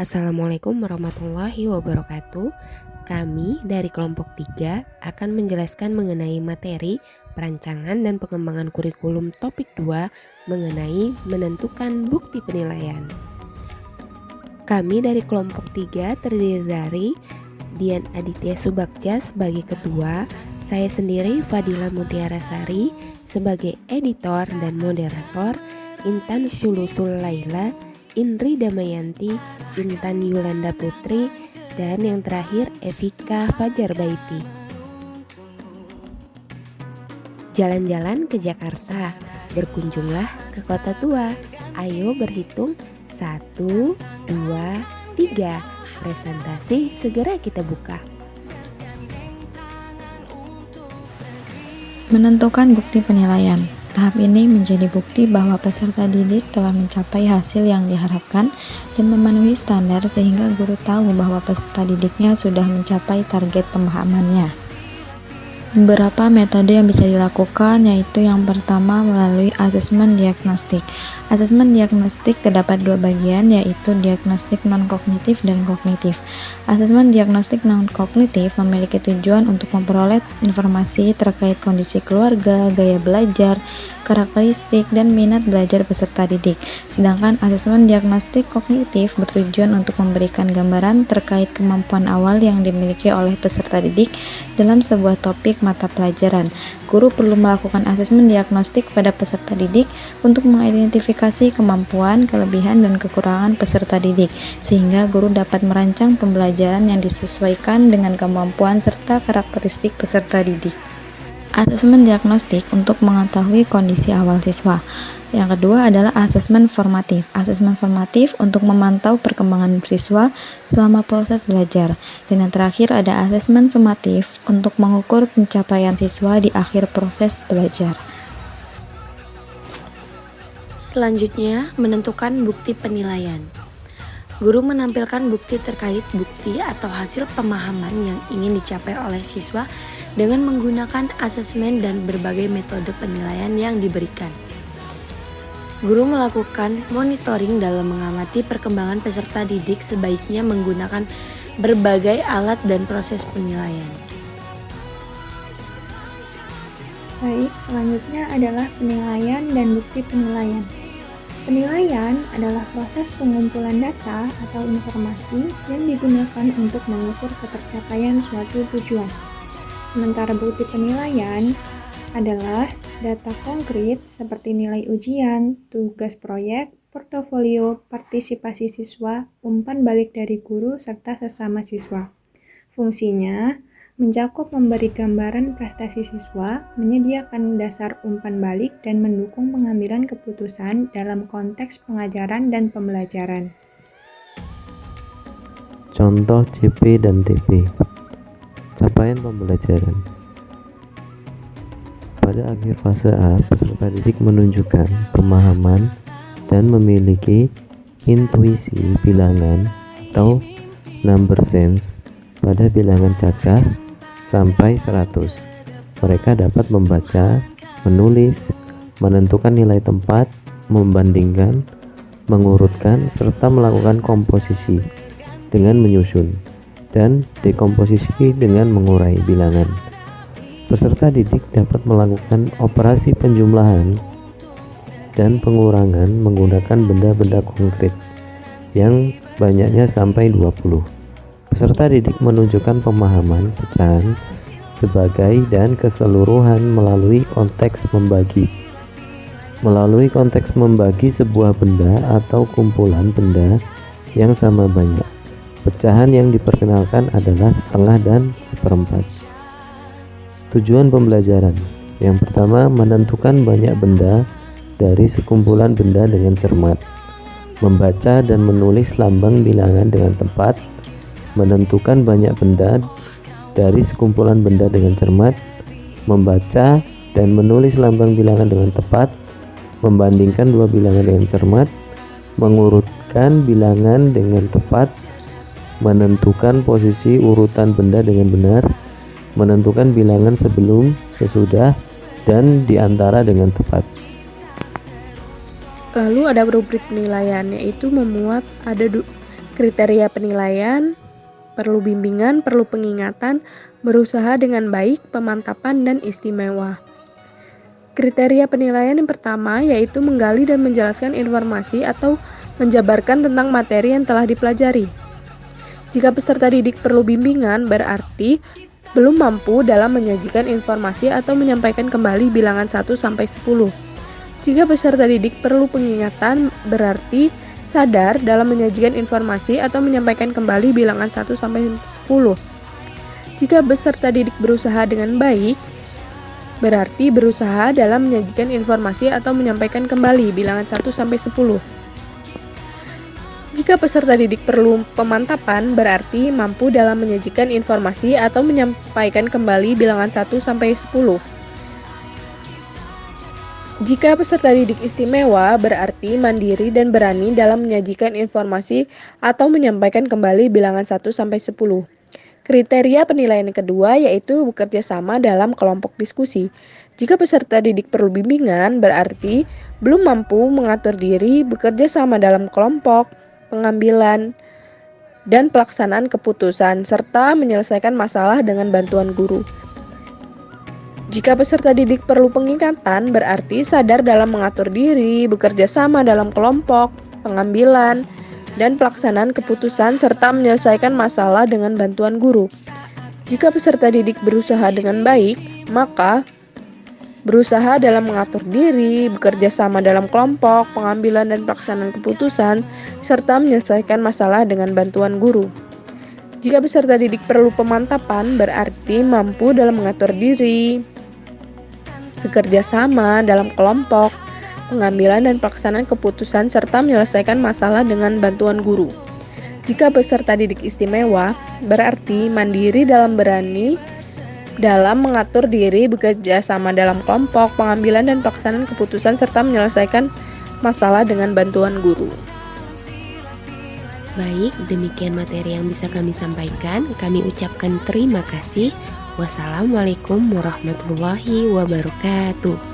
Assalamualaikum warahmatullahi wabarakatuh. Kami dari kelompok 3 akan menjelaskan mengenai materi perancangan dan pengembangan kurikulum topik 2 mengenai menentukan bukti penilaian. Kami dari kelompok 3 terdiri dari Dian Aditya Subagja sebagai ketua, saya sendiri Fadila Mutiara Sari sebagai editor dan moderator, Intan Syulusul Laila, Indri Damayanti, Intan Yulanda Putri, dan yang terakhir Evika Fajar Baiti. Jalan-jalan ke Jakarta, berkunjunglah ke kota tua. Ayo berhitung 1, 2, 3. Presentasi segera kita buka. Menentukan bukti penilaian. Tahap ini menjadi bukti bahwa peserta didik telah mencapai hasil yang diharapkan dan memenuhi standar sehingga guru tahu bahwa peserta didiknya sudah mencapai target pemahamannya. Beberapa metode yang bisa dilakukan yaitu yang pertama melalui asesmen diagnostik. Asesmen diagnostik terdapat dua bagian yaitu diagnostik non-kognitif dan kognitif. Asesmen diagnostik non-kognitif memiliki tujuan untuk memperoleh informasi terkait kondisi keluarga, gaya belajar, karakteristik, dan minat belajar peserta didik. Sedangkan asesmen diagnostik kognitif bertujuan untuk memberikan gambaran terkait kemampuan awal yang dimiliki oleh peserta didik dalam sebuah topik mata pelajaran. Guru perlu melakukan asesmen diagnostik pada peserta didik untuk mengidentifikasi kemampuan, kelebihan, dan kekurangan peserta didik, sehingga guru dapat merancang pembelajaran yang disesuaikan dengan kemampuan serta karakteristik peserta didik. Asesmen diagnostik untuk mengetahui kondisi awal siswa. Yang kedua adalah asesmen formatif. Asesmen formatif untuk memantau perkembangan siswa selama proses belajar. Dan yang terakhir ada asesmen sumatif untuk mengukur pencapaian siswa di akhir proses belajar. Selanjutnya, menentukan bukti penilaian. Guru menampilkan bukti terkait bukti atau hasil pemahaman yang ingin dicapai oleh siswa dengan menggunakan asesmen dan berbagai metode penilaian yang diberikan. Guru melakukan monitoring dalam mengamati perkembangan peserta didik sebaiknya menggunakan berbagai alat dan proses penilaian. Baik, selanjutnya adalah penilaian dan bukti penilaian. Penilaian adalah proses pengumpulan data atau informasi yang digunakan untuk mengukur ketercapaian suatu tujuan. Sementara bukti penilaian adalah data konkret seperti nilai ujian, tugas proyek, portofolio, partisipasi siswa, umpan balik dari guru, serta sesama siswa. Fungsinya mencakup memberi gambaran prestasi siswa, menyediakan dasar umpan balik, dan mendukung pengambilan keputusan dalam konteks pengajaran dan pembelajaran. Contoh CP dan TP. Capaian pembelajaran. Pada akhir fase A, peserta didik menunjukkan pemahaman dan memiliki intuisi bilangan atau number sense pada bilangan cacah sampai 100. Mereka dapat membaca, menulis, menentukan nilai tempat, membandingkan, mengurutkan, serta melakukan komposisi dengan menyusun dan dekomposisi dengan mengurai bilangan. Peserta didik dapat melakukan operasi penjumlahan dan pengurangan menggunakan benda-benda konkret yang banyaknya sampai 20. Peserta didik menunjukkan pemahaman pecahan sebagai dan keseluruhan melalui konteks membagi. Melalui konteks membagi sebuah benda atau kumpulan benda yang sama banyak. Pecahan yang diperkenalkan adalah setengah dan seperempat. Tujuan pembelajaran. Yang pertama, menentukan banyak benda dari sekumpulan benda dengan cermat. Membaca dan menulis lambang bilangan dengan tepat. Menentukan banyak benda dari sekumpulan benda dengan cermat, membaca dan menulis lambang bilangan dengan tepat, membandingkan dua bilangan dengan cermat, mengurutkan bilangan dengan tepat, menentukan posisi urutan benda dengan benar, menentukan bilangan sebelum, sesudah, dan di antara dengan tepat. Lalu ada rubrik penilaian, yaitu memuat ada Kriteria penilaian, perlu bimbingan, perlu pengingatan, berusaha dengan baik, pemantapan, dan istimewa. Kriteria penilaian yang pertama yaitu menggali dan menjelaskan informasi atau menjabarkan tentang materi yang telah dipelajari. Jika peserta didik perlu bimbingan, berarti belum mampu dalam menyajikan informasi atau menyampaikan kembali bilangan 1-10. Jika peserta didik perlu pengingatan, berarti sadar dalam menyajikan informasi atau menyampaikan kembali bilangan 1-10. Jika peserta didik berusaha dengan baik, berarti berusaha dalam menyajikan informasi atau menyampaikan kembali bilangan 1-10. Jika peserta didik perlu pemantapan, berarti mampu dalam menyajikan informasi atau menyampaikan kembali bilangan 1-10. Jika peserta didik istimewa, berarti mandiri dan berani dalam menyajikan informasi atau menyampaikan kembali bilangan 1-10. Kriteria penilaian yang kedua yaitu bekerja sama dalam kelompok diskusi. Jika peserta didik perlu bimbingan, berarti belum mampu mengatur diri, bekerja sama dalam kelompok, pengambilan, dan pelaksanaan keputusan, serta menyelesaikan masalah dengan bantuan guru. Jika peserta didik perlu pengingatan, berarti sadar dalam mengatur diri, bekerja sama dalam kelompok, pengambilan, dan pelaksanaan keputusan, serta menyelesaikan masalah dengan bantuan guru. Jika peserta didik berusaha dengan baik, maka berusaha dalam mengatur diri, bekerja sama dalam kelompok, pengambilan dan pelaksanaan keputusan, serta menyelesaikan masalah dengan bantuan guru. Jika peserta didik perlu pemantapan, berarti mampu dalam mengatur diri, bekerja sama dalam kelompok, pengambilan dan pelaksanaan keputusan, serta menyelesaikan masalah dengan bantuan guru. Jika peserta didik istimewa, berarti mandiri dalam berani dalam mengatur diri, bekerja sama dalam kelompok, pengambilan dan pelaksanaan keputusan, serta menyelesaikan masalah dengan bantuan guru. Baik, demikian materi yang bisa kami sampaikan. Kami ucapkan terima kasih. Wassalamualaikum warahmatullahi wabarakatuh.